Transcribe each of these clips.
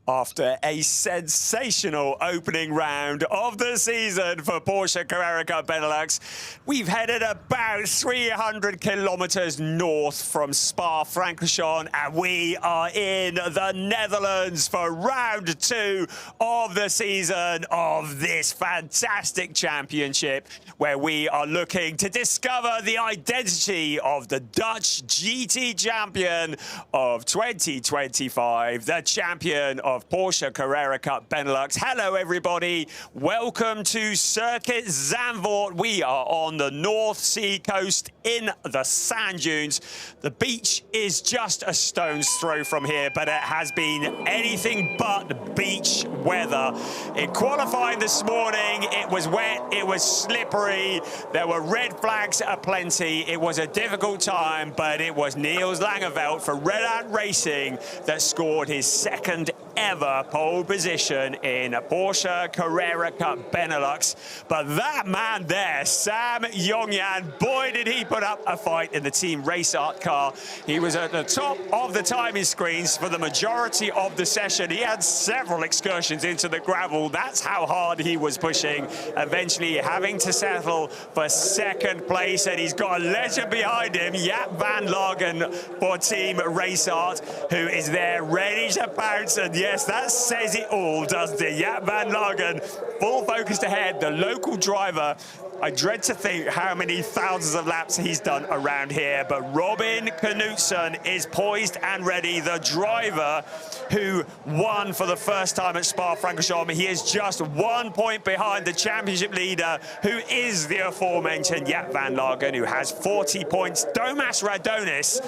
After a sensational opening round of the season for Porsche Carrera Cup Benelux, we've headed about 300 kilometers north from Spa-Francorchamps, and we are in the Netherlands for round 2 of the season of this fantastic championship, where we are looking to discover the identity of the Dutch GT champion of 2025, the champion of Porsche Carrera Cup Benelux. Hello everybody, welcome to Circuit Zandvoort. We are on the North Sea coast in the sand dunes. The beach is just a stone's throw from here, but it has been anything but beach weather. In qualifying this morning, it was wet, it was slippery, there were red flags aplenty. It was a difficult time, but it was Niels Langeveld for Red Ant Racing that scored his second ever pole position in Porsche Carrera Cup Benelux. But that man there, Sam Yongyan, boy did he put up a fight in the Team Race Art car. He was at the top of the timing screens for the majority of the session. He had several excursions into the gravel. That's how hard he was pushing, eventually having to settle for second place. And he's got a legend behind him, Jaap van Lagen for Team Race Art, who is there ready to pounce. And yes, that says it all, doesn't it? Jaap van Lagen, full focused ahead, the local driver. I dread to think how many thousands of laps he's done around here, but Robin Knudsen is poised and ready, the driver who won for the first time at Spa-Francorchamps. He is just 1 point behind the championship leader, who is the aforementioned Jaap van Lagen, who has 40 points. Domas Radonis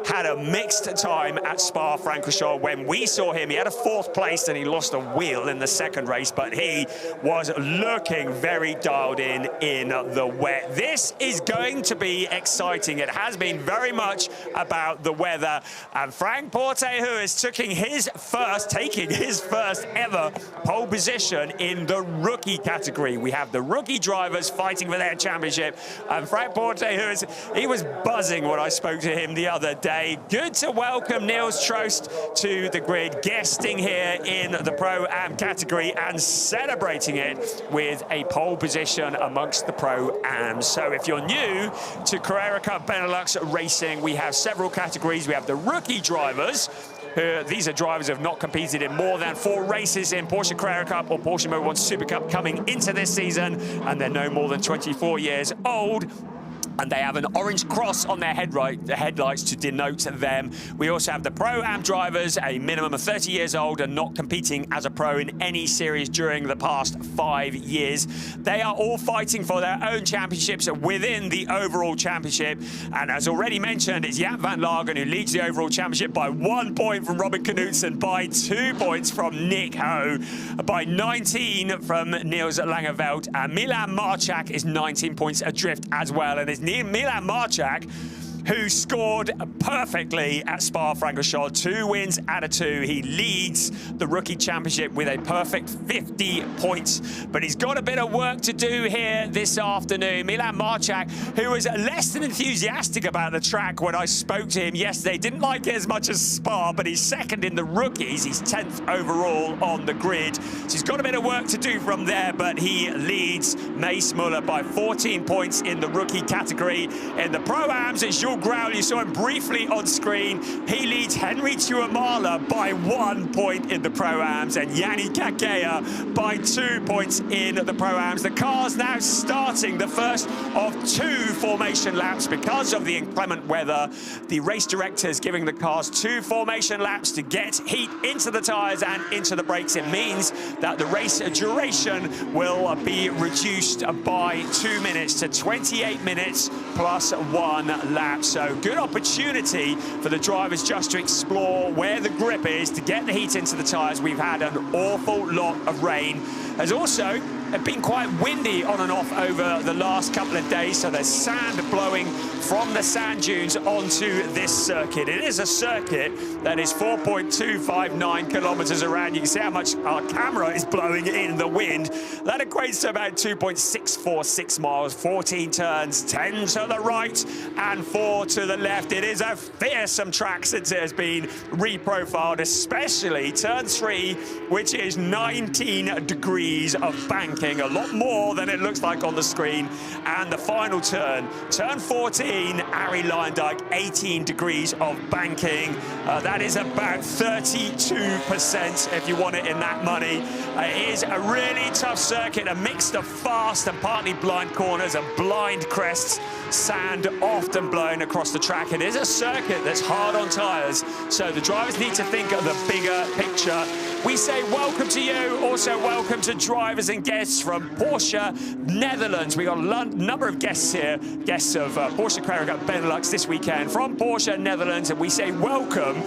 had a mixed time at Spa-Francorchamps. When we saw him, he had a 4th place and he lost a wheel in the second race, but he was looking very dialed in the wet. This is going to be exciting. It has been very much about the weather, and Frank Porte, who is taking his first ever pole position in the rookie category. We have the rookie drivers fighting for their championship, and Frank Porte, he was buzzing when I spoke to him the other day. Good to welcome Niels Troost to the grid, guesting here in the Pro-Am category and celebrating it with a pole position amongst the Pro-Ams. So if you're new to Carrera Cup Benelux racing, we have several categories. We have the rookie drivers. These are drivers who have not competed in more than 4 races in Porsche Carrera Cup or Porsche Mobil 1 Super Cup coming into this season, and they're no more than 24 years old. And they have an orange cross on their headlights to denote them. We also have the Pro-Am drivers, a minimum of 30 years old and not competing as a pro in any series during the past 5 years. They are all fighting for their own championships within the overall championship. And as already mentioned, it's Jaap van Lagen who leads the overall championship by 1 point from Robin Knudsen, by 2 points from Nick Ho, by 19 from Niels Langeveld. And Milan Marchak is 19 points adrift as well. And it's Milan Marchak, who scored perfectly at Spa-Francorchamps, 2 wins out of 2. He leads the rookie championship with a perfect 50 points. But he's got a bit of work to do here this afternoon. Milan Marchak, who was less than enthusiastic about the track when I spoke to him yesterday, didn't like it as much as Spa, but he's second in the rookies. He's 10th overall on the grid. So he's got a bit of work to do from there, but he leads Mace Muller by 14 points in the rookie category. In the Pro-Ams, it's Jules Grauw, you saw him briefly on screen. He leads Henry Tuamala by 1 point in the Pro-Ams, and Yanni Kakea by 2 points in the Pro-Ams. The car's now starting the first of 2 formation laps because of the inclement weather. The race director is giving the cars 2 formation laps to get heat into the tyres and into the brakes. It means that the race duration will be reduced by 2 minutes to 28 minutes plus 1 lap. So good opportunity for the drivers just to explore where the grip is, to get the heat into the tyres. We've had an awful lot of rain. There's also have been quite windy on and off over the last couple of days, so there's sand blowing from the sand dunes onto this circuit. It is a circuit that is 4.259 kilometers around. You can see how much our camera is blowing in the wind. That equates to about 2.646 miles, 14 turns, 10 to the right and 4 to the left. It is a fearsome track since it has been reprofiled, especially turn 3, which is 19 degrees of banking, a lot more than it looks like on the screen. And the final turn, turn 14, Ari Lyndike, 18 degrees of banking. That is about 32% if you want it in that money. It is a really tough circuit, a mix of fast and partly blind corners and blind crests, sand often blowing across the track. It is a circuit that's hard on tyres, so the drivers need to think of the bigger picture. We say welcome to you, also welcome to drivers and guests from Porsche Netherlands. We got a number of guests here, guests of Porsche Carrera Benelux this weekend from Porsche Netherlands, and we say welcome.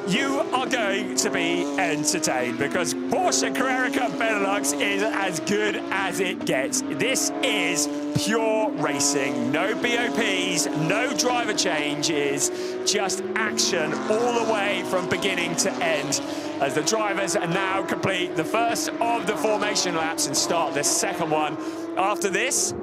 You are going to be entertained because Porsche Carrera Benelux is as good as it gets. This is pure racing. No BOPs, no driver changes, just action all the way from beginning to end as the drivers now complete the first of the formation laps and start the second one. After this,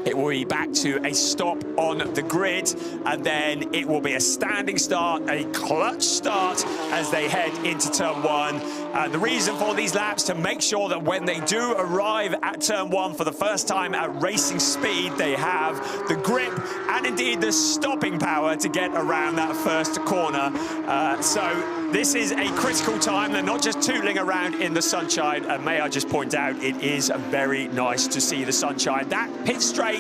it will be back to a stop on the grid, and then it will be a standing start, a clutch start as they head into turn 1. And the reason for these laps, to make sure that when they do arrive at turn 1 for the first time at racing speed, they have the grip and indeed the stopping power to get around that first corner. So this is a critical time. They're not just tootling around in the sunshine. And may I just point out, it is very nice to see the sunshine. That pit straight,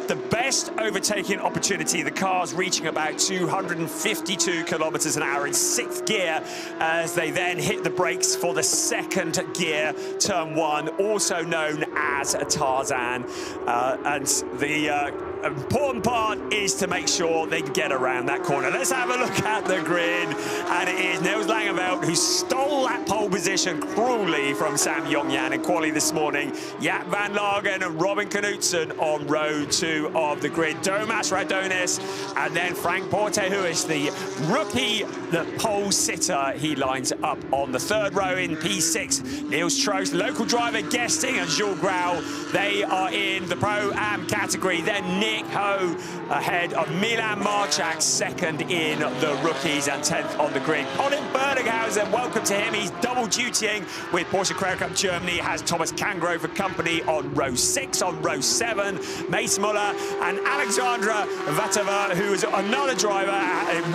the best overtaking opportunity. The car's reaching about 252 kilometers an hour in 6th gear as they then hit the brakes for the 2nd gear, turn 1, also known as a Tarzan. And the important part is to make sure they can get around that corner. Let's have a look at the grid, and it is Niels Langeveld who stole that pole position cruelly from Sam Yongyan in quali this morning. Jaap van Lagen and Robin Knudsen on row 2 of the grid. Domas Radonis and then Frank Portehuis, the rookie, the pole sitter. He lines up on the 3rd row in P6. Niels Trost, local driver, guesting, and Jules Grau. They are in the Pro-Am category. Then Nick Ho ahead of Milan Marchak, 2nd in the rookies and 10th on the grid. Colin Berlinghausen, welcome to him. He's double dutying with Porsche Carrera Cup Germany. Has Thomas Kangro for company on row 6. On row 7, Mace Muller and Alexandra Vatova, who is another driver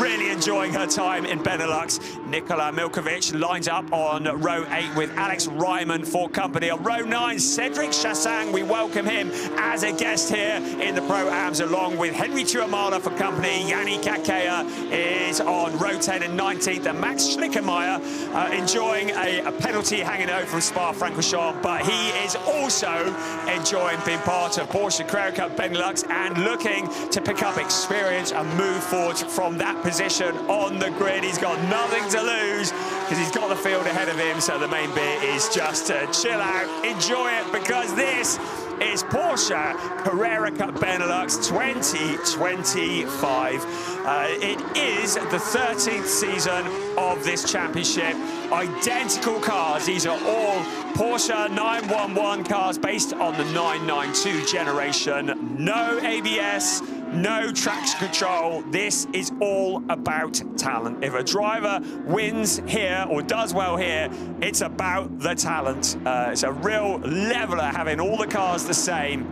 really enjoying her time in Benelux. Nikola Milkovic lines up on row 8 with Alex Ryman for company. On row 9, Cedric Chassang, we welcome him as a guest here in the Pro-Ams, along with Henry Tuamala for company. Yanni Kakea is on row 10 and 19th, and Max Schlickermeyer enjoying a penalty hanging out from Spa-Francorchamps, but he is also enjoying being part of Porsche Carrera Cup Benelux and looking to pick up experience and move forward from that position on the grid. He's got nothing to lose because he's got the field ahead of him, so the main bit is just to chill out, enjoy it, because this is Porsche Carrera Cup Benelux 2025. It is the 13th season of this championship. Identical cars. These are all Porsche 911 cars based on the 992 generation. No ABS, no traction control. This is all about talent. If a driver wins here or does well here, it's about the talent. It's a real leveler having all the cars the same.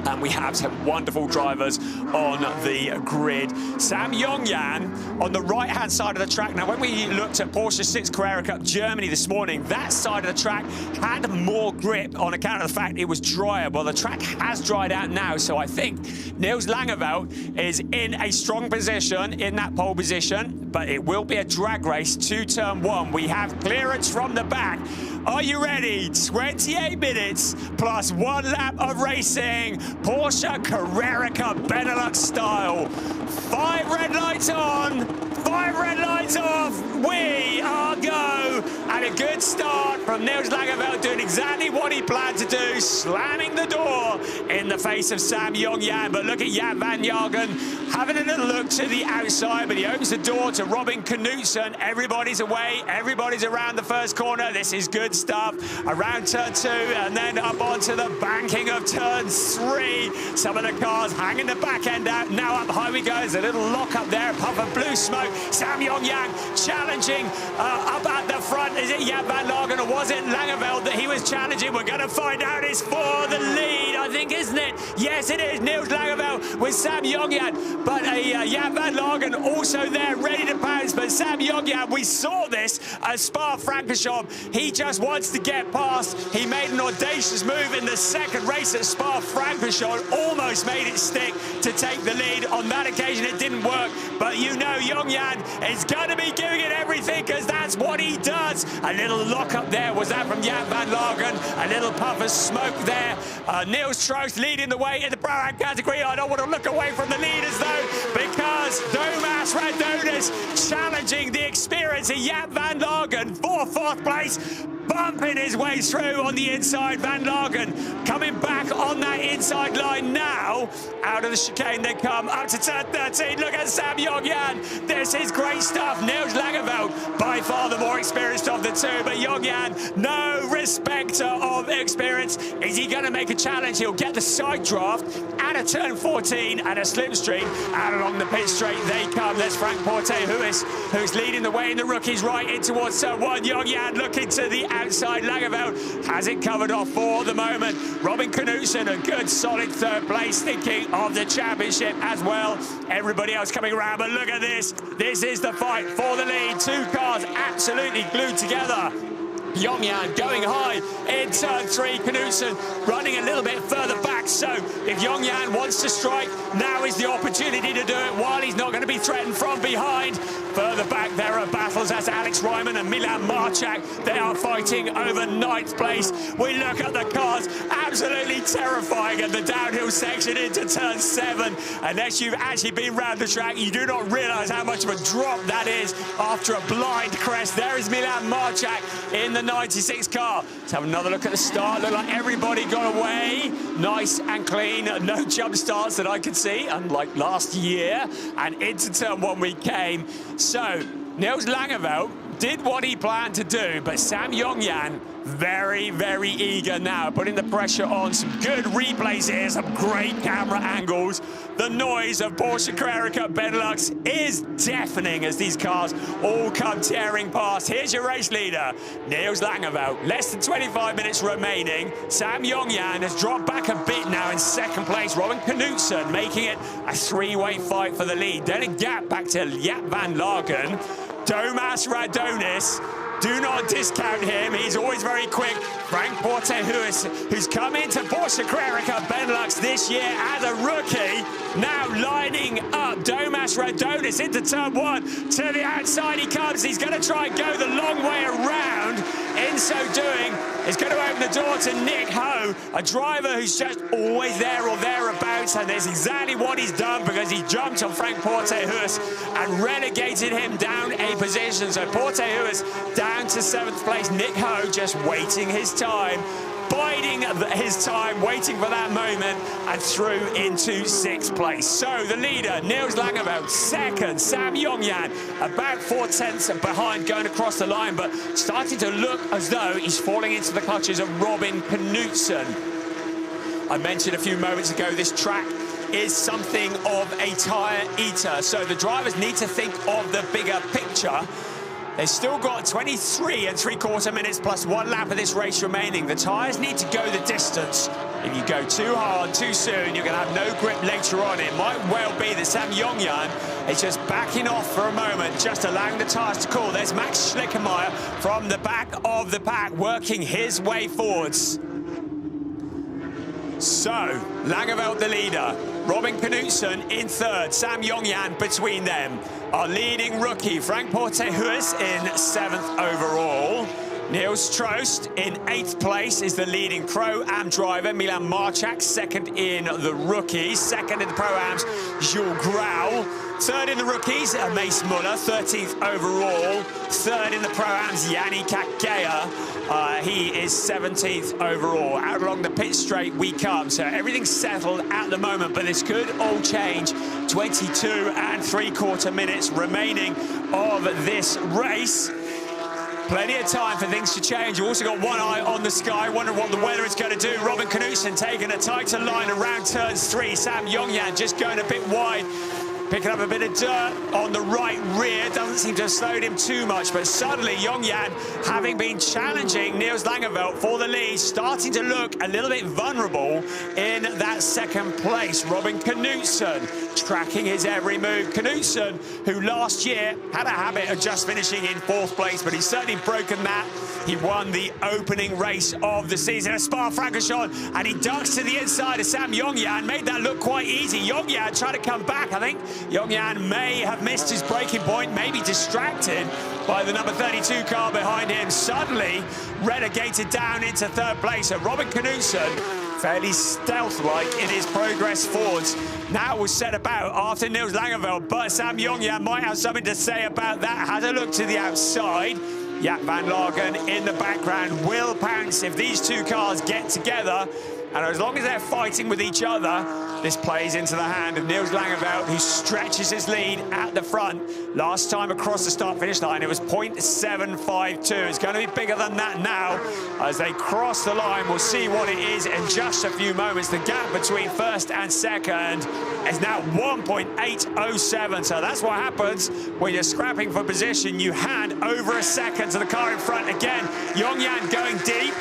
And we have some wonderful drivers on the grid. Sam Yongyan on the right-hand side of the track. Now, when we looked at Porsche 6 Carrera Cup Germany this morning, that side of the track had more grip on account of the fact it was drier. Well, the track has dried out now, so I think Niels Langeveld is in a strong position in that pole position, but it will be a drag race to turn 1. We have clearance from the back. Are you ready? 28 minutes plus 1 lap of racing. Porsche Carrera Cup Benelux style. 5 red lights on, 5 red lights off. We are go. And And a good start from Niels Langeveld, doing exactly what he planned to do, slamming the door in the face of Sam Jong-Jan. But look at Jaap van Jagen having a little look to the outside, but he opens the door to Robin Knudsen. Everybody's away, everybody's around the first corner. This is good stuff. Around turn 2 and then up onto the banking of turn 3. Some of the cars hanging the back end out. Now up high we go. There's a little lock up there, a puff of blue smoke. Sam Jong-Jan challenging up at the front. Is it Jaap van Lagen or was it Langeveld that he was challenging? We're going to find out. It's for the lead, I think, isn't it? Yes, it is. Niels Langeveld with Sam Jong-Jan, but Jaap van Lagen also there, ready to pounce. But Sam Jong-Jan, we saw this at Spa-Francorchamps. He just wants to get past. He made an audacious move in the second race at Spa-Francorchamps, almost made it stick to take the lead. On that occasion, it didn't work, but you know Jong-Jan is going to be giving it everything because that's what he does. A little lock up there, was that from Jaap van Lagen? A little puff of smoke there. Niels Troost leading the way in the Pro-Am category. I don't want to look away from the leaders though, because Thomas Radonis challenging the experience of Jaap van Lagen for 4th place. Bumping his way through on the inside. Van Lagen coming back on that inside line now. Out of the chicane they come up to turn 13. Look at Sam Jong-Jan. This is great stuff. Niels Langeveld, by far the more experienced of the two, but Jong-Jan, no respecter of experience. Is he going to make a challenge? He'll get the side draft out of turn 14 and a slipstream. Out along the pit straight they come. There's Frank Porte-Huis, who's leading the way in the rookies right in towards turn 1. Jong-Jan looking to the outside. Langeveld has it covered off for the moment. Robin Knudsen, a good solid 3rd place, thinking of the championship as well. Everybody else coming around, but look at this. This is the fight for the lead. 2 cars absolutely glued together. Jong-Jan going high in turn 3. Knudsen running a little bit further back. So if Jong-Jan wants to strike, now is the opportunity to do it while he's not going to be threatened from behind. Further back, there are battles as Alex Ryman and Milan Marchak. They are fighting over 9th place. We look at the cars, absolutely terrifying at the downhill section into turn 7. Unless you've actually been round the track, you do not realise how much of a drop that is after a blind crest. There is Milan Marchak in the 96 car. Let's have another look at the start. Look like everybody got away. Nice and clean. No jump starts that I could see, unlike last year. And into turn 1 we came. So, Niels Langeveld did what he planned to do, but Sam Jong-Jan very, very eager now, putting the pressure on. Some good replays here, some great camera angles. The noise of Porsche Carrera Benelux is deafening as these cars all come tearing past. Here's your race leader, Niels Langeveld. Less than 25 minutes remaining. Sam Jong-Jan has dropped back a bit now in 2nd place. Robin Knudsen making it a 3-way fight for the lead. Then a gap back to Jaap van Lagen. Thomas Radonis, do not discount him. He's always very quick. Frank Porte-Huis, who's come into Porsche Carrera Benelux this year as a rookie, now lining up. Thomas Radonis into turn 1. To the outside he comes. He's going to try and go the long way around. In so doing, he's going to open the door to Nick Ho, a driver who's just always there or thereabouts, and that's exactly what he's done because he jumped on Frank Porte-Huis and relegated him down a position. So Porte-Huis down to 7th place. Nick Ho just waiting his time, biding his time, waiting for that moment, and through into 6th place. So the leader, Niels Langeveld, 2nd, Sam Jong-Jan, about 4 tenths behind going across the line, but starting to look as though he's falling into the clutches of Robin Knudsen. I mentioned a few moments ago, this track is something of a tyre eater, so the drivers need to think of the bigger picture. They've still got 23 3/4 minutes plus 1 lap of this race remaining. The tyres need to go the distance. If you go too hard, too soon, you're going to have no grip later on. It might well be that Sam Jong-Jan is just backing off for a moment, just allowing the tyres to cool. There's Max Schlickermeyer from the back of the pack, working his way forwards. So, Langeveld the leader, Robin Knudsen in 3rd, Sam Jong-Jan between them. Our leading rookie, Frank Porte-Huis in 7th overall. Niels Trost in 8th place is the leading Pro-Am driver. Milan Marchak second in the rookies. Second in the Pro-Ams, Jules Grau. Third in the rookies, Mace Muller. 13th overall. Third in the Pro-Ams, Yanni Kakea. He is 17th overall. Out along the pit straight we come. So everything's settled at the moment, but this could all change. 22 3/4 minutes remaining of this race. Plenty of time for things to change. You've also got one eye on the sky, wondering what the weather is going to do. Robin Knudsen taking a tighter line around turns 3. Sam Yongyan just going a bit wide, picking up a bit of dirt on the right rear. Doesn't seem to have slowed him too much, but suddenly Yongyan, having been challenging Niels Langeveld for the lead, starting to look a little bit vulnerable in that second place. Robin Knudsen tracking his every move. Knudsen, who last year had a habit of just finishing in 4th place, but he's certainly broken that. He won the opening race of the season at Spa-Francorchamps, and he ducks to the inside of Sam Yongyan, made that look quite easy. Yongyan trying to come back. I think Yongyan may have missed his braking point, maybe distracted by the number 32 car behind him. Suddenly relegated down into 3rd place. So Robin Knudsen, fairly stealth-like in his progress forwards, now will set about after Niels Langeveld, but Sam Yongyan might have something to say about that. Has a look to the outside. Jaap van Lagen in the background will pounce if these two cars get together. And as long as they're fighting with each other, this plays into the hand of Niels Langeveld, who stretches his lead at the front. Last time across the start-finish line, it was 0.752. It's going to be bigger than that now. As they cross the line, we'll see what it is in just a few moments. The gap between first and second is now 1.807. So that's what happens when you're scrapping for position. You hand over a second to the car in front again. Yongyan going deep.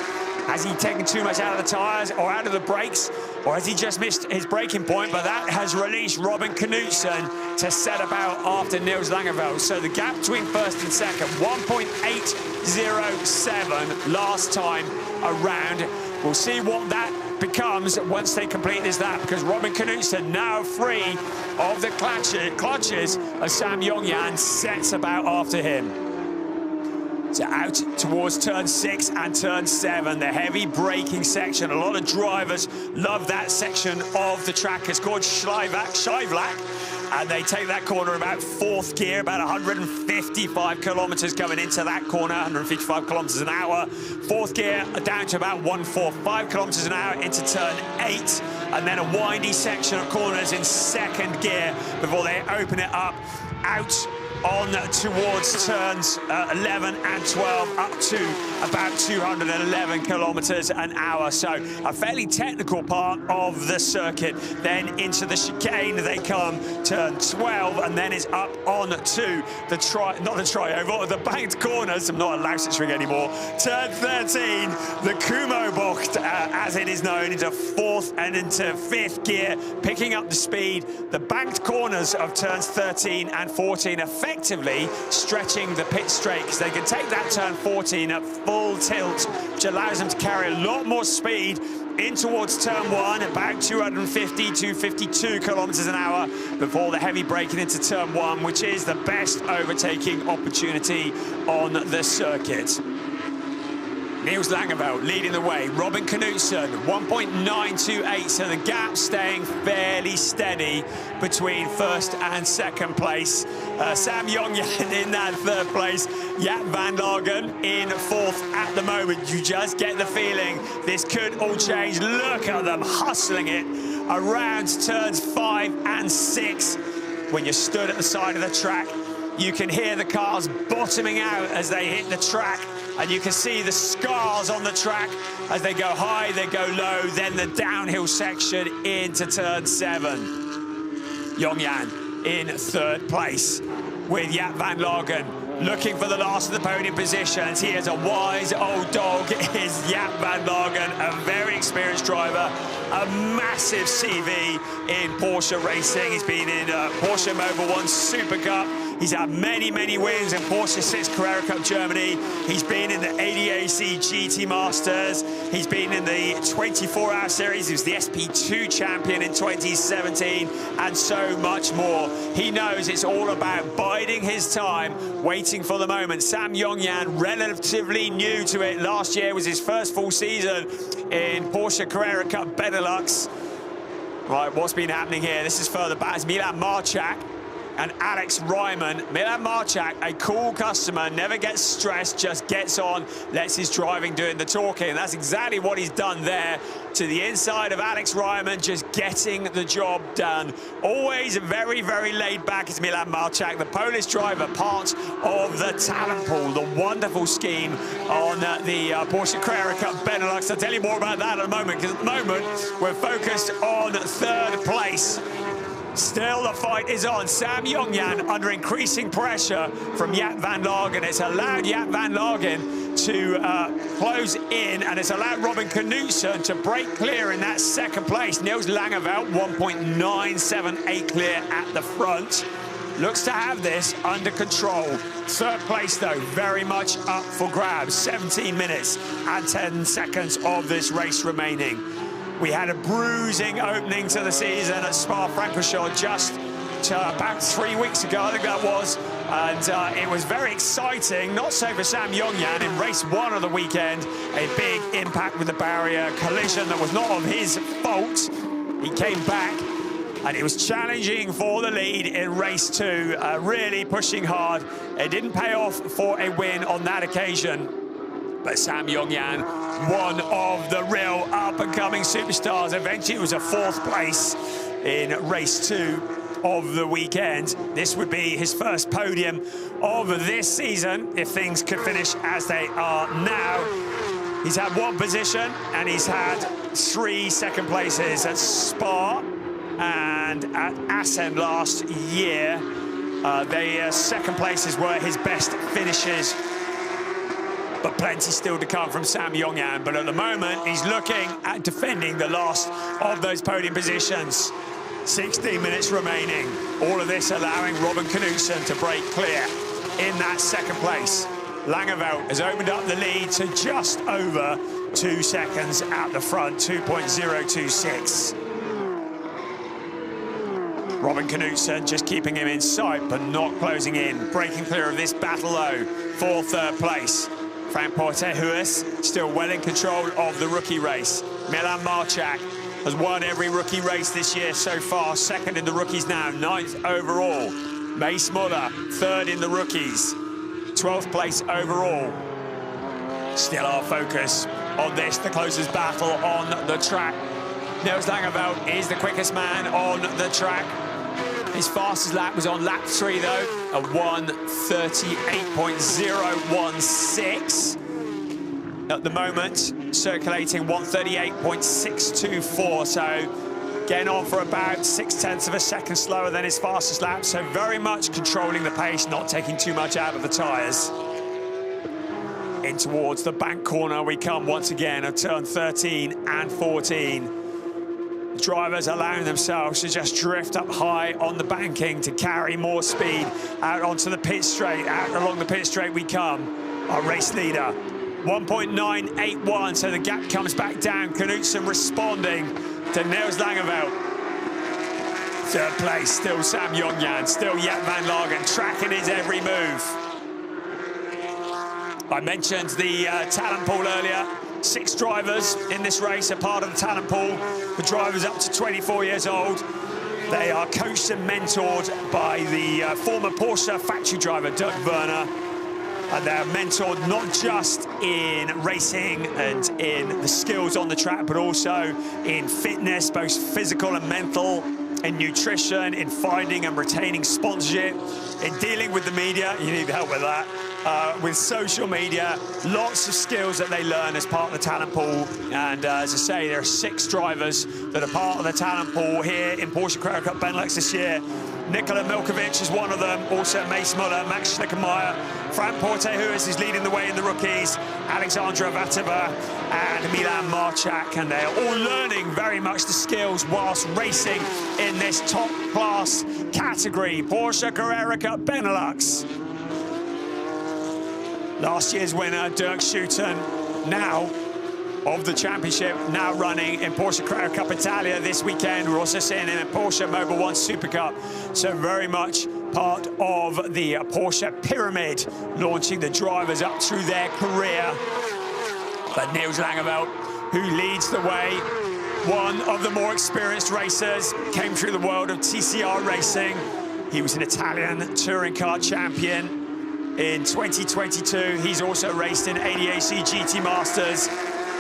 Has he taken too much out of the tyres or out of the brakes? Or has he just missed his braking point? But that has released Robin Knudsen to set about after Niels Langeveld. So the gap between first and second, 1.807 last time around. We'll see what that becomes once they complete this lap, because Robin Knudsen now free of the clutches as Sam Yongyan sets about after him. So out towards turn 6 and turn 7, the heavy braking section. A lot of drivers love that section of the track. It's called Scheivlak, and they take that corner about 4th gear, about 155 kilometers coming into that corner, 155 kilometers an hour. 4th gear down to about 145 kilometers an hour into turn 8, and then a windy section of corners in 2nd gear before they open it up out on towards turns 11 and 12 up to about 211 kilometers an hour. So a fairly technical part of the circuit. Then into the chicane they come, turn 12, and then it's up on to the banked corners. I'm not a Lausitz ring anymore. Turn 13, the Kumo Bocht, as it is known, into 4th and into 5th gear, picking up the speed. The banked corners of turns 13 and 14 effectively stretching the pit straight, because they can take that turn 14 at full tilt, which allows them to carry a lot more speed in towards turn 1, about 250, 252 kilometers an hour before the heavy braking into turn 1, which is the best overtaking opportunity on the circuit. Niels Langeveld leading the way. Robin Knudsen, 1.928, so the gap staying fairly steady between first and second place. Sam Yongyan in that 3rd place. Jaap van Lagen in 4th at the moment. You just get the feeling this could all change. Look at them hustling it around turns 5 and 6. When you're stood at the side of the track, you can hear the cars bottoming out as they hit the track, and you can see the scars on the track as they go high, they go low, then the downhill section into turn 7. Yongyan in 3rd place with Jaap van Lagen looking for the last of the podium positions. He is a wise old dog, is Jaap van Lagen, a very experienced driver, a massive CV in Porsche racing. He's been in Porsche Mobil 1 Super Cup. He's had many, many wins in Porsche 6 Carrera Cup Germany. He's been in the ADAC GT Masters. He's been in the 24-hour series. He was the SP2 champion in 2017, and so much more. He knows it's all about biding his time, waiting for the moment. Sam Yongyan, relatively new to it. Last year was his first full season in Porsche Carrera Cup Benelux. Right, what's been happening here? This is further back. It's Milan Marchak and Alex Ryman. Milan Marchak, a cool customer, never gets stressed, just gets on, lets his driving doing the talking. And that's exactly what he's done there, to the inside of Alex Ryman, just getting the job done. Always very, very laid back is Milan Marchak, the Polish driver, part of the talent pool, the wonderful scheme on the Porsche Carrera Cup Benelux. I'll tell you more about that in a moment, because at the moment we're focused on third place. Still, the fight is on. Sam Yongyan under increasing pressure from Jaap van Lagen. It's allowed Jaap van Lagen to close in, and it's allowed Robin Knudsen to break clear in that second place. Niels Langeveld, 1.978 clear at the front. Looks to have this under control. Third place, though, very much up for grabs. 17 minutes and 10 seconds of this race remaining. We had a bruising opening to the season at Spa-Francorchamps just about 3 weeks ago, I think that was. And it was very exciting, not so for Sam Yongyan in race 1 of the weekend. A big impact with the barrier, collision that was not of his fault. He came back, and it was challenging for the lead in race 2, really pushing hard. It didn't pay off for a win on that occasion. But Sam Yongyan, one of the real up-and-coming superstars. Eventually, it was a 4th place in race 2 of the weekend. This would be his first podium of this season, if things could finish as they are now. He's had 1 position, and he's had 3 second places at Spa and at Assen last year. The second places were his best finishes, but plenty still to come from Sam Yongyan. But at the moment, he's looking at defending the last of those podium positions. 16 minutes remaining. All of this allowing Robin Knudsen to break clear in that second place. Langeveld has opened up the lead to just over 2 seconds at the front, 2.026. Robin Knudsen just keeping him in sight, but not closing in. Breaking clear of this battle, though, for third place. Frank Portehuis still well in control of the rookie race. Milan Marchak has won every rookie race this year so far. 2nd in the rookies now, 9th overall. Mace Muller, 3rd in the rookies. 12th place overall. Still our focus on this, the closest battle on the track. Niels Langeveld is the quickest man on the track. His fastest lap was on lap 3, though, a 1:38.016. At the moment, circulating 1:38.624, so getting on for about 0.6 of a second slower than his fastest lap, so very much controlling the pace, not taking too much out of the tyres. In towards the bank corner we come once again of turn 13 and 14. Drivers allowing themselves to just drift up high on the banking to carry more speed out onto the pit straight. Out along the pit straight we come. Our race leader, 1.981, so the gap comes back down. Knudsen responding to Niels Langeveld. Third place, still Sam Yongyan, still Jaap van Lagen, tracking his every move. I mentioned the talent pool earlier. 6 drivers in this race are part of the talent pool. The drivers up to 24 years old. They are coached and mentored by the former Porsche factory driver, Doug Werner. And they're mentored not just in racing and in the skills on the track, but also in fitness, both physical and mental, in nutrition, in finding and retaining sponsorship, in dealing with the media. You need help with that. With social media, lots of skills that they learn as part of the talent pool. And as I say, there are 6 drivers that are part of the talent pool here in Porsche Carrera Cup Benelux this year. Nikola Milkovic is one of them. Also Mace Muller, Max Schlickermeyer, Frank Portehuis is leading the way in the rookies. Alexandra Vatova and Milan Marchak, and they're all learning very much the skills whilst racing in this top class category. Porsche Carrera Cup Benelux. Last year's winner, Dirk Schouten, now of the championship, now running in Porsche Carrera Cup Italia this weekend. We're also seeing him in Porsche Mobil 1 Super Cup. So very much part of the Porsche pyramid, launching the drivers up through their career. But Niels Langeveld, who leads the way, one of the more experienced racers, came through the world of TCR racing. He was an Italian touring car champion in 2022. He's also raced in ADAC GT Masters.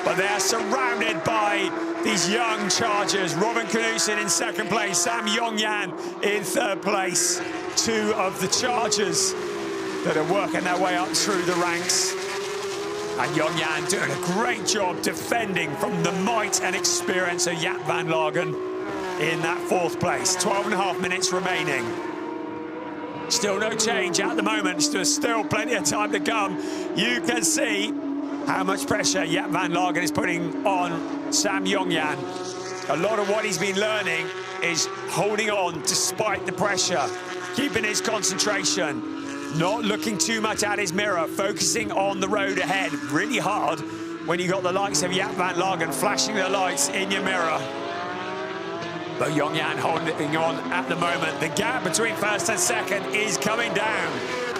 But they're surrounded by these young chargers. Robin Knudsen in second place, Sam Yongyan in third place. Two of the chargers that are working their way up through the ranks. And Yongyan doing a great job defending from the might and experience of Jaap van Lagen in that fourth place. 12.5 minutes remaining. Still no change at the moment. There's still plenty of time to come. You can see how much pressure Jaap van Lagen is putting on Sam Yongyan. A lot of what he's been learning is holding on despite the pressure, keeping his concentration, not looking too much at his mirror, focusing on the road ahead. Really hard when you got the likes of Jaap van Lagen flashing their lights in your mirror. But Yongyan holding on at the moment. The gap between first and second is coming down.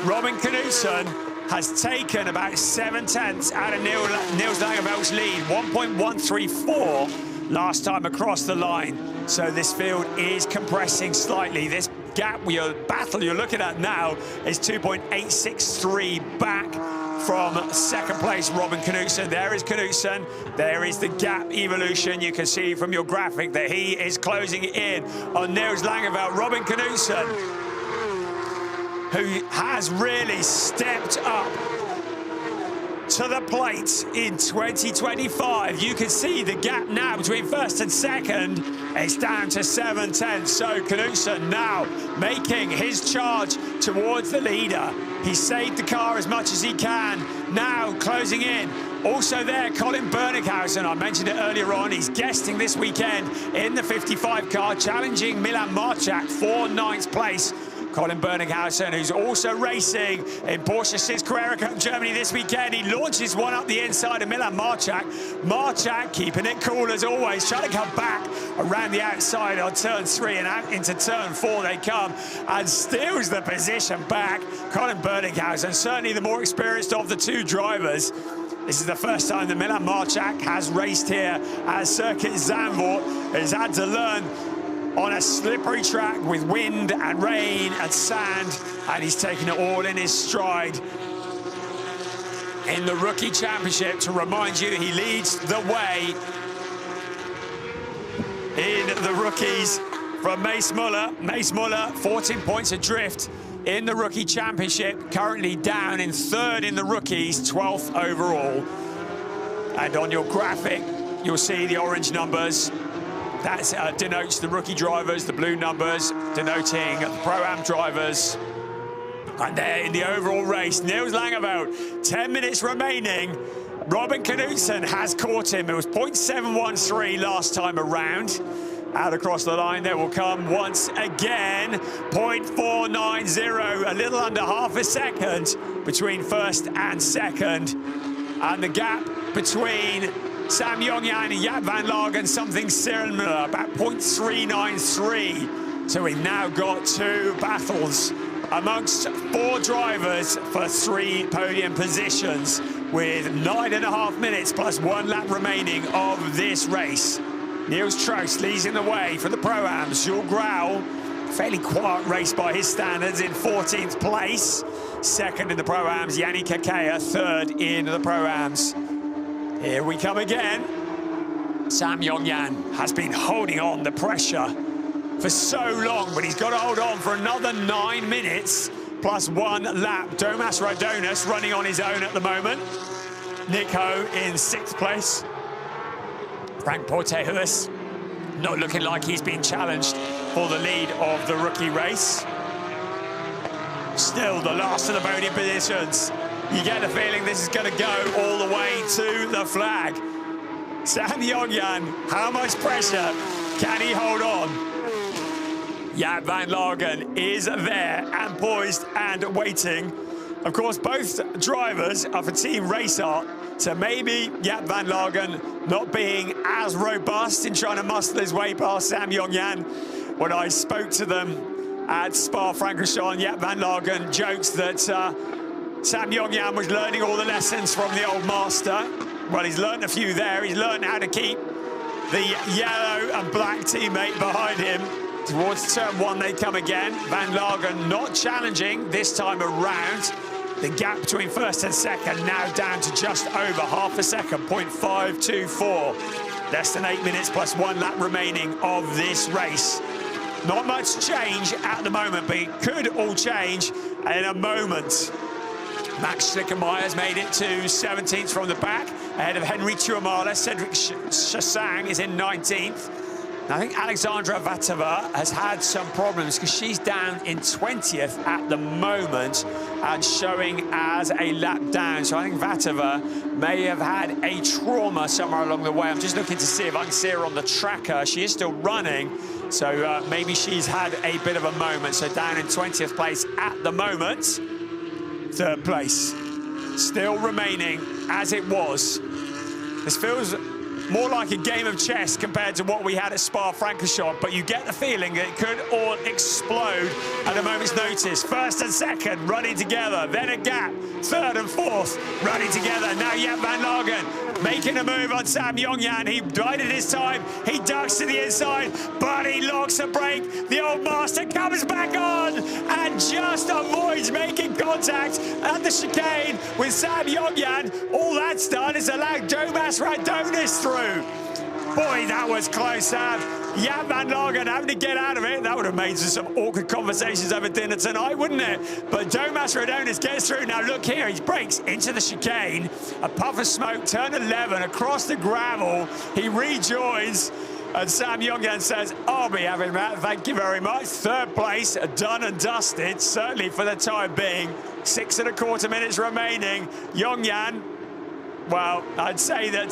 Robin Knudsen has taken about 7/10 out of Niels Langeveld's lead, 1.134 last time across the line. So this field is compressing slightly. This gap, battle you're looking at now is 2.863 back from second place Robin Knudsen. There is Knudsen. There is the gap evolution. You can see from your graphic that he is closing in on Niels Langeveld. Robin Knudsen, who has really stepped up to the plate in 2025. You can see the gap now between first and second. It's down to 7/10. So Knudsen now making his charge towards the leader. He saved the car as much as he can. Now closing in. Also there, Colin Berninghausen. I mentioned it earlier on. He's guesting this weekend in the 55 car, challenging Milan Marchak for 9th place. Colin Berninghausen, who's also racing in Porsche Carrera Cup Germany this weekend. He launches one up the inside of Milan Marchak. Marchak keeping it cool as always, trying to come back around the outside on turn 3 and out into turn 4 they come, and steals the position back. Colin Berninghausen, certainly the more experienced of the two drivers. This is the first time that Milan Marchak has raced here at Circuit Zandvoort. He's had to learn on a slippery track with wind and rain and sand, and he's taken it all in his stride in the Rookie Championship. To remind you, he leads the way in the rookies from Mace Muller. Mace Muller, 14 points adrift in the Rookie Championship, currently down in 3rd in the rookies, 12th overall. And on your graphic, you'll see the orange numbers. That denotes the rookie drivers, the blue numbers denoting the Pro-Am drivers. And there in the overall race, Niels Langeveld, 10 minutes remaining. Robin Knudsen has caught him. It was 0.713 last time around. Out across the line, there will come once again, 0.490, a little under half a second between first and second. And the gap between Sam Yongyan and Jaap van Lagen, something similar, about 0.393. So we've now got 2 battles amongst 4 drivers for 3 podium positions, with 9.5 minutes plus 1 lap remaining of this race. Niels Trost leads in the way for the Pro-Ams. Jules Grau, fairly quiet race by his standards, in 14th place. Second in the Pro-Ams, Yannick Kakea, 3rd in the Pro-Ams. Here we come again. Sam Yongyan has been holding on the pressure for so long, but he's got to hold on for another 9 minutes plus 1 lap. Domas Rodonis running on his own at the moment. Nick Ho in 6th place. Frank Portehuis not looking like he's been challenged for the lead of the rookie race. Still the last of the podium positions. You get the feeling this is going to go all the way to the flag. Sam Yongyan, how much pressure can he hold on? Jaap van Lagen is there and poised and waiting. Of course, both drivers are for Team Racer, so maybe Jaap van Lagen not being as robust in trying to muscle his way past Sam Yongyan. When I spoke to them at Spa-Francorchamps, Jaap van Lagen jokes that Sam Yongyan was learning all the lessons from the old master. Well, he's learned a few there. He's learned how to keep the yellow and black teammate behind him. Towards turn one, they come again. Van Lagen not challenging this time around. The gap between first and second now down to just over half a second, 0.524. Less than 8 minutes plus 1 lap remaining of this race. Not much change at the moment, but it could all change in a moment. Max Schlickenmeyer has made it to 17th from the back, ahead of Henry Tuamala. Cedric Chassang is in 19th. I think Alexandra Vatova has had some problems because she's down in 20th at the moment and showing as a lap down. So I think Vatova may have had a trauma somewhere along the way. I'm just looking to see if I can see her on the tracker. She is still running, so maybe she's had a bit of a moment. So down in 20th place at the moment. Third place still remaining as it was. This feels more like a game of chess compared to what we had at Spa-Francorchamps, but you get the feeling that it could all explode at a moment's notice. First and second running together, then a gap. Third and fourth running together. Now Jaap van Lagen making a move on Sam Yongyan. He bided his time. He ducks to the inside, but he locks a brake. The old master comes back on and just avoids making contact at the chicane with Sam Yongyan. All that's done is allow Domas Radonis through. Boy, that was close, Sam. Jaap van Lagen having to get out of it. That would have made some awkward conversations over dinner tonight, wouldn't it? But Domas Radonis gets through. Now look here, he breaks into the chicane. A puff of smoke, turn 11, across the gravel. He rejoins. And Sam Yongyan says, I'll be having that, thank you very much. Third place, done and dusted, certainly for the time being. 6 1/4 minutes remaining. Yongyan, well, I'd say that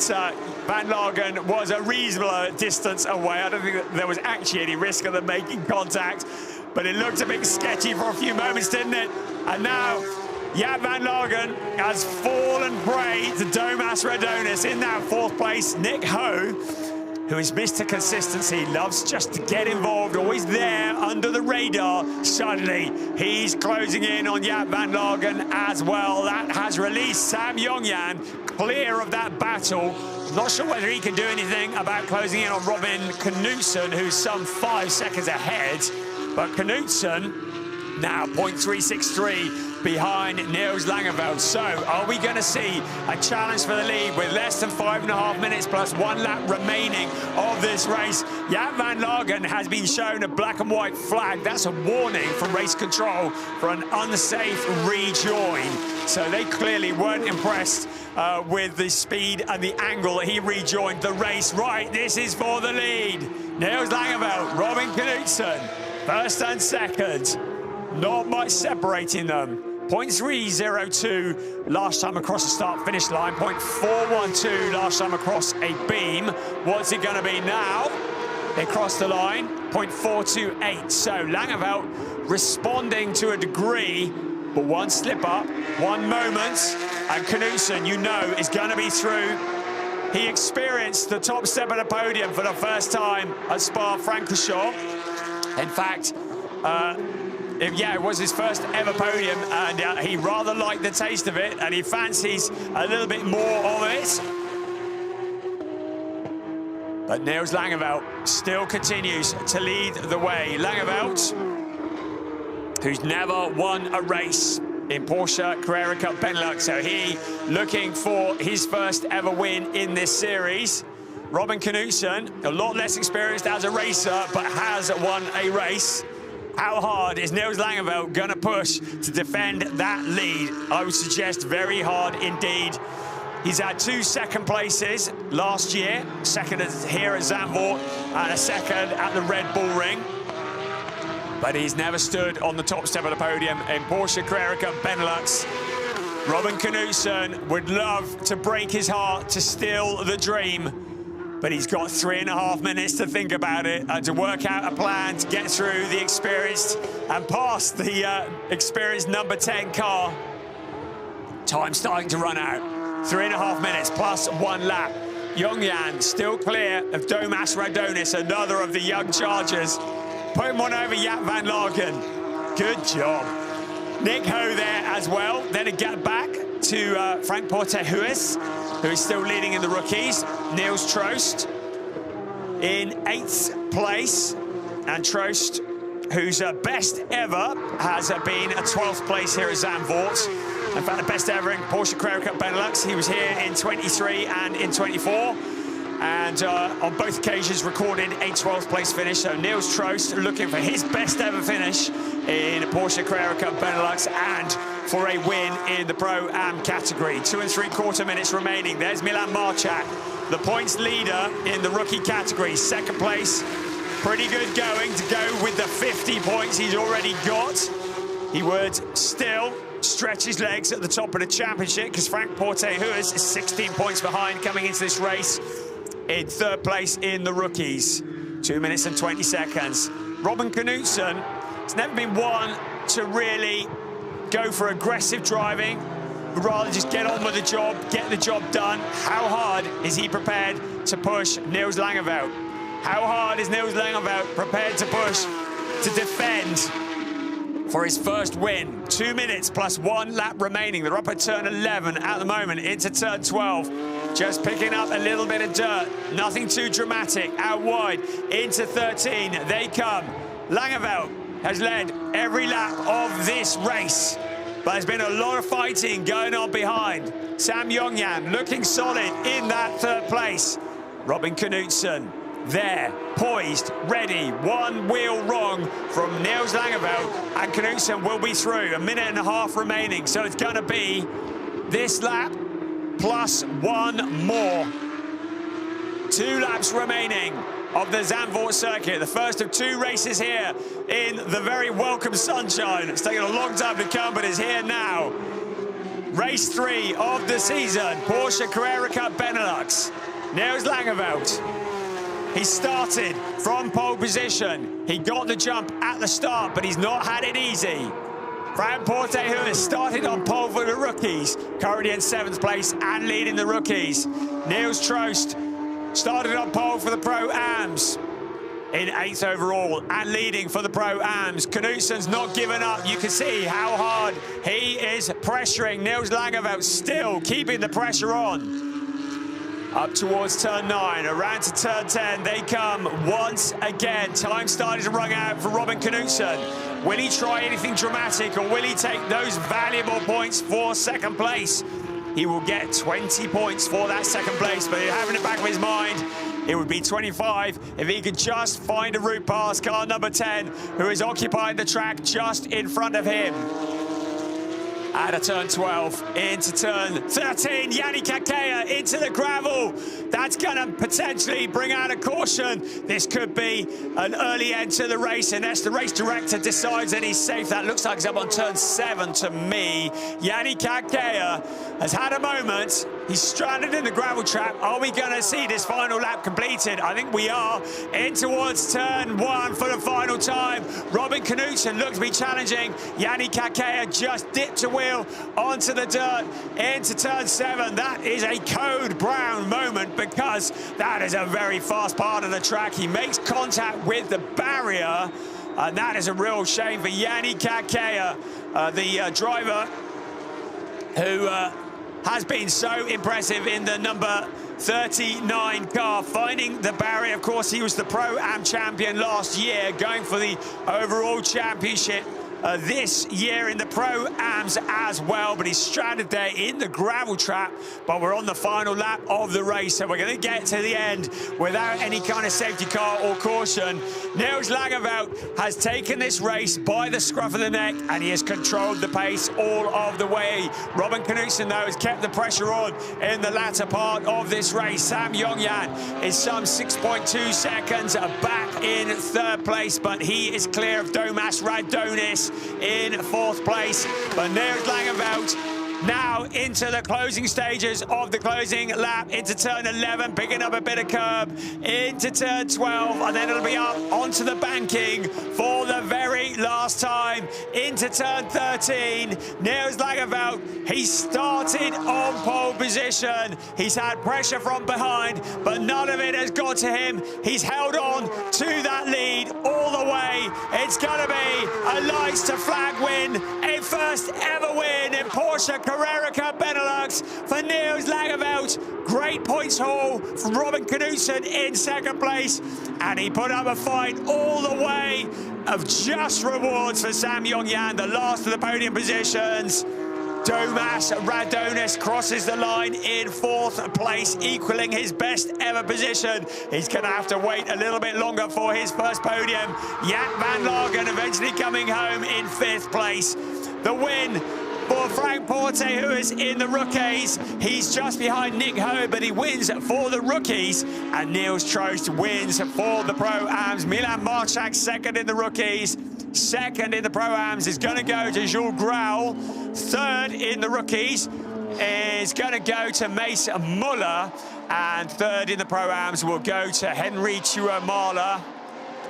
Van Lagen was a reasonable distance away. I don't think that there was actually any risk of them making contact, but it looked a bit sketchy for a few moments, didn't it? And now Jaap van Lagen has fallen prey to Domas Radonis in that 4th place. Nick Ho, who is Mr. Consistency, loves just to get involved, always there under the radar. Suddenly, he's closing in on Jaap van Lagen as well. That has released Sam Yongyan clear of that battle. Not sure whether he can do anything about closing in on Robin Knudsen, who's some 5 seconds ahead. But Knudsen now 0.363 behind Niels Langeveld. So are we going to see a challenge for the lead with less than 5.5 minutes plus 1 lap remaining of this race? Jaap van Lagen has been shown a black and white flag. That's a warning from race control for an unsafe rejoin. So they clearly weren't impressed with the speed and the angle that he rejoined the race. Right, this is for the lead. Niels Langeveld, Robin Knudsen, first and second. Not much separating them. 0.302 last time across the start-finish line. 0.412 last time across a beam. What's it going to be now? They crossed the line. 0.428. So Langeveld responding to a degree, but one slip-up, one moment, and Knudsen, you know, is going to be through. He experienced the top step of the podium for the first time at Spa-Francorchamps. In fact, it was his first ever podium, and he rather liked the taste of it, and he fancies a little bit more of it. But Niels Langeveld still continues to lead the way. Langeveld, who's never won a race in Porsche Carrera Cup Benelux, so he looking for his first ever win in this series. Robin Knudsen, a lot less experienced as a racer, but has won a race. How hard is Niels Langeveld going to push to defend that lead? I would suggest very hard indeed. He's had 2 second places last year, second here at Zandvoort and a second at the Red Bull Ring. but he's never stood on the top step of the podium in Porsche Carrera Benelux. Robin Knudsen would love to break his heart to steal the dream, but he's got 3.5 minutes to think about it and to work out a plan to get through the experienced and past the experienced number 10 car. Time starting to run out. 3.5 minutes plus 1 lap. Jongjan still clear of Domas Radonis, another of the young Chargers. Putting one over Jaap van Laken. Good job. Nick Ho there as well. Then a gap back to Frank Portehuis, who is still leading in the rookies. Niels Troost in 8th place. And Troost, whose best ever has been a 12th place here at Zandvoort. In fact, the best ever in Porsche Carrera Benelux. He was here in 23 and in 24. And on both occasions recorded a 12th place finish. So Niels Troost looking for his best ever finish in Porsche Carrera Benelux and for a win in the Pro-Am category. 2 3/4 minutes remaining. There's Milan Marchak, the points leader in the rookie category. 2nd place, pretty good going to go with the 50 points he's already got. He would still stretch his legs at the top of the championship because Frank Portehuis is 16 points behind coming into this race in 3rd place in the rookies. 2 minutes and 20 seconds. Robin Knudsen has never been one to really go for aggressive driving, but rather just get on with the job, get the job done. How hard is he prepared to push Niels Langeveld? How hard is Niels Langeveld prepared to push to defend for his first win? 2 minutes plus 1 lap remaining. They're up at turn 11 at the moment, into turn 12. Just picking up a little bit of dirt. Nothing too dramatic. Out wide into 13. They come. Langeveld has led every lap of this race, but there's been a lot of fighting going on behind. Sam Jongjan looking solid in that 3rd place. Robin Knudsen there, poised, ready. 1 wheel wrong from Niels Langeveld, and Knudsen will be through. 1.5 minutes remaining, so it's going to be this lap plus 1 more. 2 laps remaining of the Zandvoort circuit, the first of 2 races here in the very welcome sunshine. It's taken a long time to come, but it's here now. Race 3 of the season, Porsche Carrera Benelux. Niels Langeveld. He started from pole position. He got the jump at the start, but he's not had it easy. Frank Portehuis started on pole for the rookies, currently in 7th place and leading the rookies. Niels Troost started on pole for the Pro-Ams in 8th overall and leading for the Pro-Ams. Knudsen's not given up. You can see how hard he is pressuring Niels Langeveld, still keeping the pressure on. Up towards turn 9, around to turn 10, they come once again. Time starting to run out for Robin Knudsen. Will he try anything dramatic, or will he take those valuable points for 2nd place? He will get 20 points for that 2nd place, but having it back of his mind, it would be 25 if he could just find a route past car number 10, who is occupying the track just in front of him. Out of turn 12, into turn 13, Yannick Akea into the gravel. That's going to potentially bring out a caution. This could be an early end to the race, unless the race director decides that he's safe. That looks like he's up on turn 7 to me. Yannick Akea has had a moment. He's stranded in the gravel trap. Are we going to see this final lap completed? I think we are. In towards turn 1 for the final time. Robin Knudsen looks to be challenging. Yannick Akea just dipped a wheel onto the dirt into turn 7. That is a code brown moment, because that is a very fast part of the track. He makes contact with the barrier, and that is a real shame for Yannick Akea, the driver who has been so impressive in the number 39 car, finding the barrier. Of course, he was the Pro-Am champion last year, going for the overall championship this year in the Pro-Ams as well, but he's stranded there in the gravel trap. But we're on the final lap of the race, so we're going to get to the end without any kind of safety car or caution. Niels Langeveldt has taken this race by the scruff of the neck, and he has controlled the pace all of the way. Robin Knudsen, though, has kept the pressure on in the latter part of this race. Sam Yongyan is some 6.2 seconds back in third place, but he is clear of Domas Radonis in fourth place. But Niels Langeveldt now into the closing stages of the closing lap, into turn 11, picking up a bit of curb, into turn 12, and then it'll be up onto the banking for the very last time, into turn 13. Niels Langeveldt, he started on pole position. He's had pressure from behind, but none of it has got to him. He's held on to that lead all the way. It's gonna be a lights to flag win, a first ever win in Porsche Carrera Cup Benelux for Niels Langeveldt. Great points haul from Robin Knudsen in second place, and he put up a fight all the way of just rewards for Sam Yongyan, the last of the podium positions. Domas Radonis crosses the line in fourth place, equaling his best ever position. He's going to have to wait a little bit longer for his first podium. Jaap van Lagen eventually coming home in fifth place. The win for Frank Porte, who is in the rookies. He's just behind Nick Ho, but he wins for the rookies. And Niels Trost wins for the Pro-Ams. Milan Marchak second in the rookies. Second in the Pro-Ams is going to go to Jules Grau. Third in the rookies is going to go to Mace Muller. And third in the Pro-Ams will go to Henry Tuomala.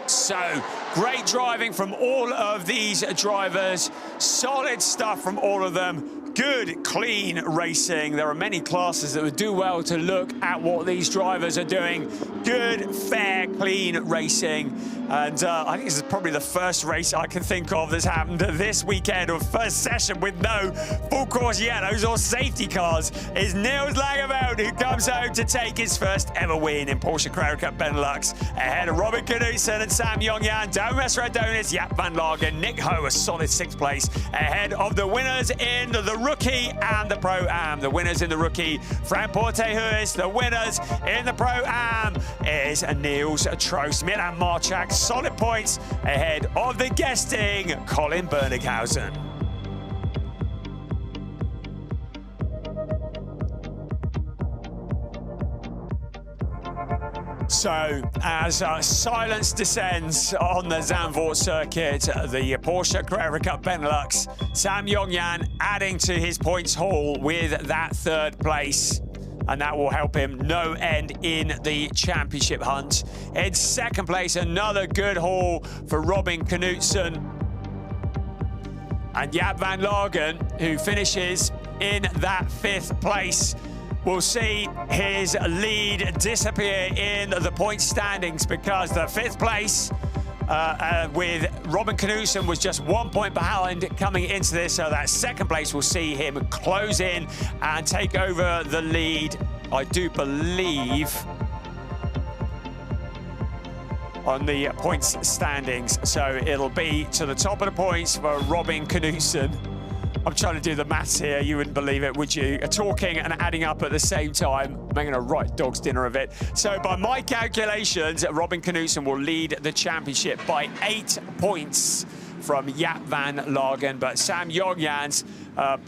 So, great driving from all of these drivers. Solid stuff from all of them. Good, clean racing. There are many classes that would do well to look at what these drivers are doing. Good, fair, clean racing. And I think this is probably the first race I can think of that's happened this weekend, or first session with no full course yellows or safety cars, is Niels Langeveldt, who comes home to take his first ever win in Porsche Carrera Cup Benelux, ahead of Robin Knudsen and Sam Yongyan, Domas Radonis, Jaap van Lagen, Nick Ho, a solid sixth place, ahead of the winners in the rookie and the Pro-Am. The winners in the rookie, Frank Porte, who is the winners in the Pro-Am, is Niels Trost. Milan Marchak, solid points ahead of the guesting Colin Bernighausen. So, as silence descends on the Zandvoort circuit, the Porsche Carrera Cup Benelux, Sam Yongyan adding to his points haul with that third place. And that will help him no end in the championship hunt. In second place, another good haul for Robin Knudsen. And Jaap van Lagen, who finishes in that fifth place, will see his lead disappear in the point standings, because the fifth place with Robin Knudsen was just 1 point behind coming into this, so that second place will see him close in and take over the lead, I do believe, on the points standings. So it'll be to the top of the points for Robin Knudsen. I'm trying to do the maths here. You wouldn't believe it, would you? Talking and adding up at the same time, making a right dog's dinner of it. So by my calculations, Robin Knudsen will lead the championship by 8 points from Jaap van Lagen. But Sam Yongyan's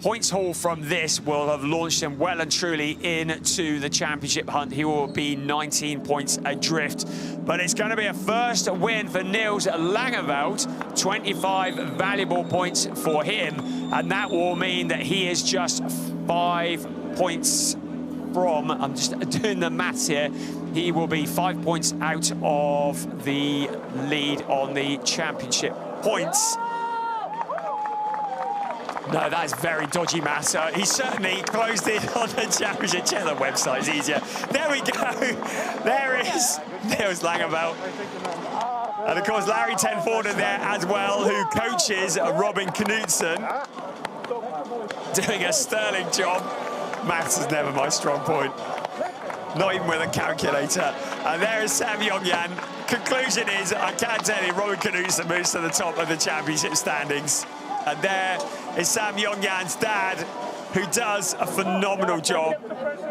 points haul from this will have launched him well and truly into the championship hunt. He will be 19 points adrift. But it's going to be a first win for Niels Langeveldt, 25 valuable points for him. And that will mean that he is just 5 points from, I'm just doing the maths here, he will be 5 points out of the lead on the championship points. No, that's very dodgy maths. He certainly closed in on the championship. Check the website, it's easier. There we go. There is Niels Langeveldt. And of course, Larry Tenford there as well, who coaches Robin Knudsen. Doing a sterling job. Maths is never my strong point. Not even with a calculator. And there is Sam Yongyan conclusion is, I can't tell you, Robin Knudsen moves to the top of the championship standings. And there is Sam Yongyan's dad, who does a phenomenal job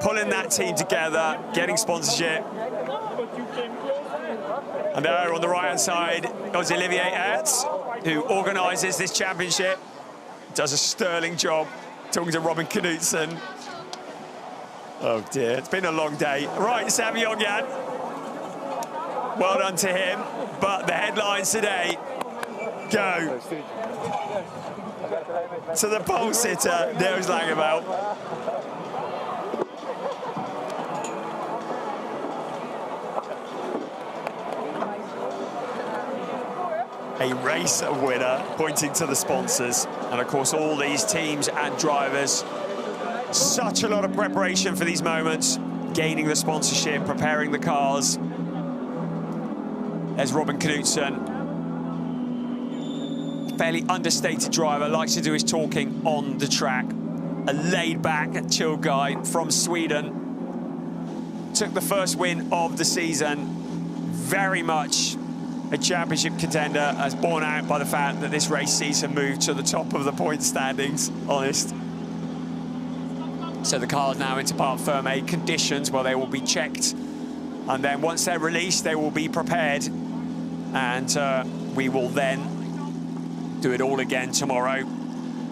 pulling that team together, getting sponsorship. And there on the right-hand side is Olivier Ertz, who organises this championship, does a sterling job talking to Robin Knudsen. Oh dear, it's been a long day. Right, Sam Yongyan, well done to him. But the headlines today go to the pole sitter, Niels Langeveld. A race winner, pointing to the sponsors. And of course, all these teams and drivers, such a lot of preparation for these moments, gaining the sponsorship, preparing the cars. There's Robin Knudsen, fairly understated driver, likes to do his talking on the track. A laid-back, chill guy from Sweden. Took the first win of the season. Very much a championship contender, as borne out by the fact that this race sees him move to the top of the point standings, honest. So the cars now into part firme conditions, where they will be checked. And then once they're released, they will be prepared. And we will then do it all again tomorrow.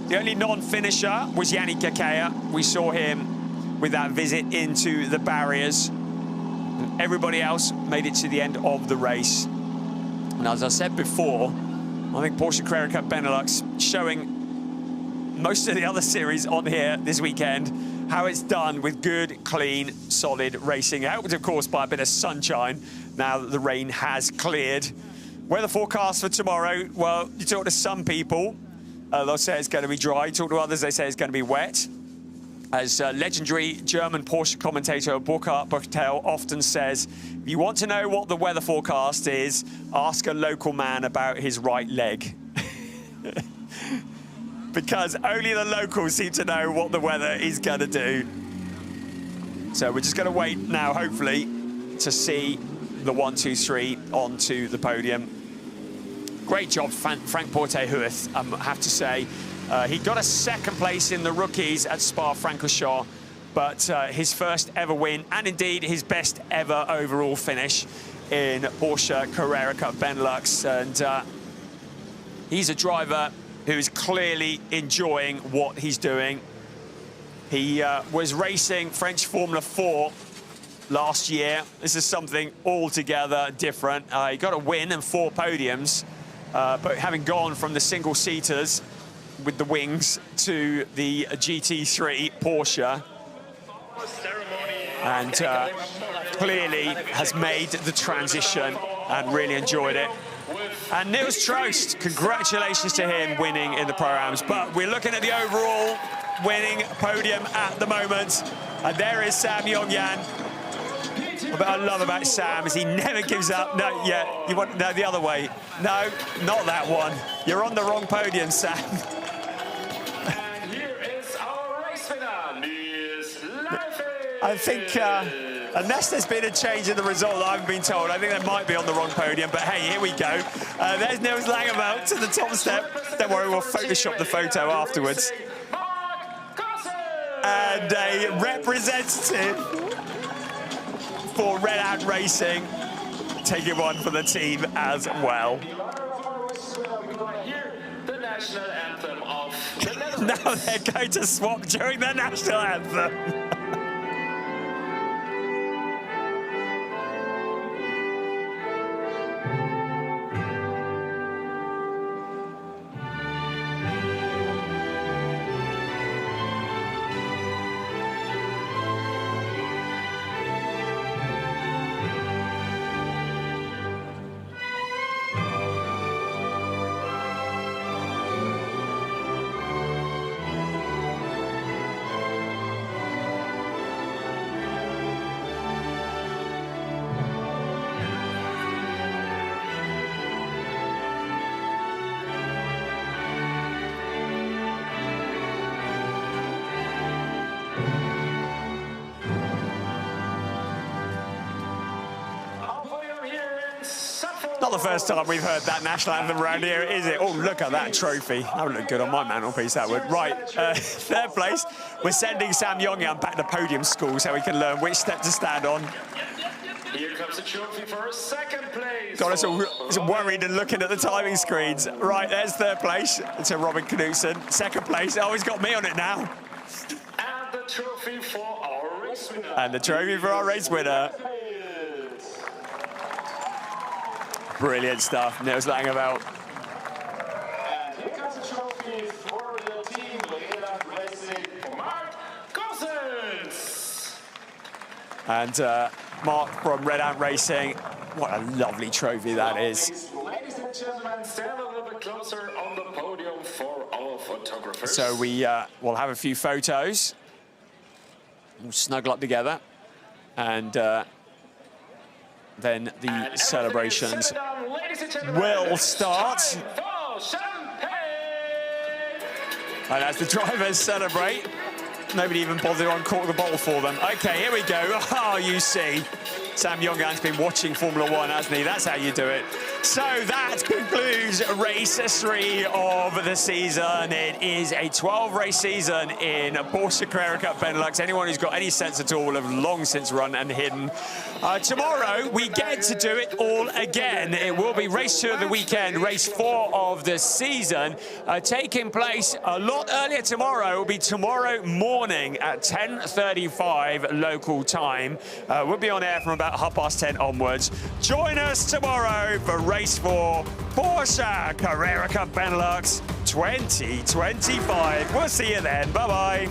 The only non-finisher was Yannick Kakea. We saw him with that visit into the barriers. And everybody else made it to the end of the race. And as I said before, I think Porsche Carrera Cup Benelux showing most of the other series on here this weekend, how it's done with good, clean, solid racing. Helped, of course, by a bit of sunshine now that the rain has cleared. Weather forecast for tomorrow, well, you talk to some people, they'll say it's going to be dry. You talk to others, they say it's going to be wet. As legendary German Porsche commentator Burkhard Buchtel often says, if you want to know what the weather forecast is, ask a local man about his right leg. Because only the locals seem to know what the weather is going to do. So we're just going to wait now, hopefully, to see the 1, 2, 3 onto the podium. Great job, Frank Porte-Hueth, I have to say. He got a second place in the rookies at Spa-Francorchamps, but his first ever win, and indeed his best ever overall finish in Porsche Carrera Cup Benelux. And he's a driver who's clearly enjoying what he's doing. He was racing French Formula 4 last year. This is something altogether different. He got a win and 4 podiums, but having gone from the single-seaters with the wings to the GT3 Porsche, and clearly has made the transition and really enjoyed it. And Niels Trost, congratulations to him winning in the Pro-Ams. But we're looking at the overall winning podium at the moment. And there is Sam Yongyan. What I love about Sam is he never gives up. No, yeah, you want no the other way. No, not that one. You're on the wrong podium, Sam. And here is our race winner, Niels Langeveld. I think, unless there's been a change in the result that I've been told, I think they might be on the wrong podium. But hey, here we go. There's Niels Langeveld to the top step. Don't worry, we'll Photoshop the photo afterwards. And a representative for Red Hat Racing, taking one for the team as well. The national anthem of the Netherlands. Now they're going to swap during the national anthem. Not the first time we've heard that national anthem around here, is it? Oh, look at that trophy. That would look good on my mantelpiece, that would. Right, third place. We're sending Sam Yongyang back to podium school so he can learn which step to stand on. Here comes a trophy for second place. Got us all worried and looking at the timing screens. Right, there's third place to Robin Knudsen. Second place. Oh, he's got me on it now. And the trophy for our race winner. And the trophy for our race winner. Brilliant stuff. Nils Langeveld. And here comes the trophy for the team Benelux Racing for Mark Cousins. And Mark from Red Ant Racing. What a lovely trophy that is. Ladies and gentlemen, stand a little bit closer on the podium for our photographers. So we will have a few photos. We'll snuggle up together. And then the celebrations will start. And as the drivers celebrate, nobody even bothered to uncork the bottle for them. Okay, here we go. Oh, you see. Sam Yongyang's been watching Formula One, hasn't he? That's how you do it. So that concludes race 3 of the season. It is a 12-race season in Porsche Carrera Cup Benelux. Anyone who's got any sense at all will have long since run and hidden. Tomorrow, we get to do it all again. It will be race 2 of the weekend, race 4 of the season, taking place a lot earlier tomorrow. It will be tomorrow morning at 10:35 local time. We'll be on air from about 10:30 onwards. Join us tomorrow for race 4, Porsche Carrera Cup Benelux 2025. We'll see you then. Bye-bye.